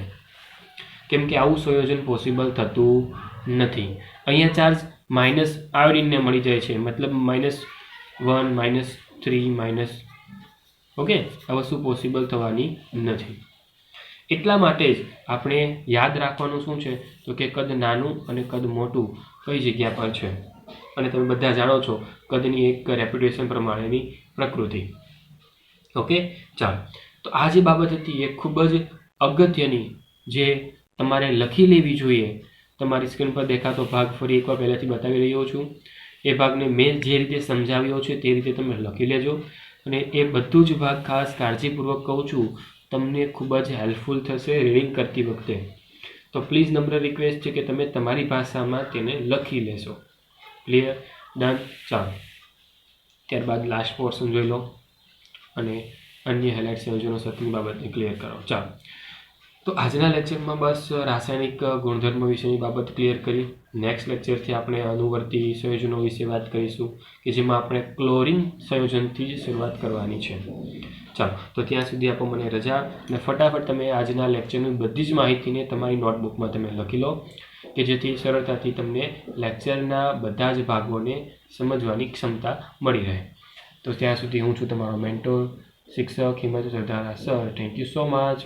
કેમ કે આવું સંયોજન પોસિબલ થતું નથી. અહીંયા ચાર્જ માઇનસ આયોડિનને મળી જાય છે, મતલબ -1, -3, ઓકે, આ વસ્તુ પોસિબલ થવાની નથી. એટલા માટે જ આપણે યાદ રાખવાનું શું છે, તો કે કદ નાનું અને કદ મોટું કઈ જગ્યા પર છે. અને તમે બધા જાણો છો કદની એક રેપ્યુટેશન પ્રમાણેની પ્રકૃતિ. ઓકે, ચાલો. તો આ જે બાબત હતી એ ખૂબ જ અગત્યની, જે તમારે લખી લેવી જોઈએ. તમારી સ્ક્રીન પર દેખાતો ભાગ ફરી એકવાર પહેલાંથી બતાવી રહ્યો છું. એ ભાગને મેં જે રીતે સમજાવ્યો છે તે રીતે તમે લખી લેજો. અને એ બધું જ ભાગ ખાસ કાળજીપૂર્વક કહું છું, તમને ખૂબ જ હેલ્પફુલ થશે રીડિંગ કરતી વખતે. તો પ્લીઝ નમ્ર રિક્વેસ્ટ છે કે તમે તમારી ભાષામાં તેને લખી લેશો. ક્લિયર? ડન. ચાલો, ત્યારબાદ લાસ્ટ પોર્શન જોઈ લો અને અન્ય હેલાઇડ સંયોજનો સાથેની બાબતને ક્લિયર કરો. ચાલો, તો આજના લેક્ચરમાં બસ રાસાયણિક ગુણધર્મ વિશેની બાબત ક્લિયર કરી. નેક્સ્ટ લેક્ચરથી આપણે અનુવર્તી સંયોજનો વિશે વાત કરીશું, કે જેમાં આપણે ક્લોરિન સંયોજનથી જ શરૂઆત કરવાની છે. ચાલો, તો ત્યાં સુધી આપો મને રજા, અને ફટાફટ તમે આજના લેક્ચરની બધી જ માહિતીને તમારી નોટબુકમાં તમે લખી લો, કે જેથી સરળતાથી તમને લેક્ચરના બધા જ ભાગોને સમજવાની ક્ષમતા મળી રહે. તો ત્યાં સુધી હું છું તમારો મેન્ટોર, શિક્ષક Himanshu Sardara sir. Thank you so much.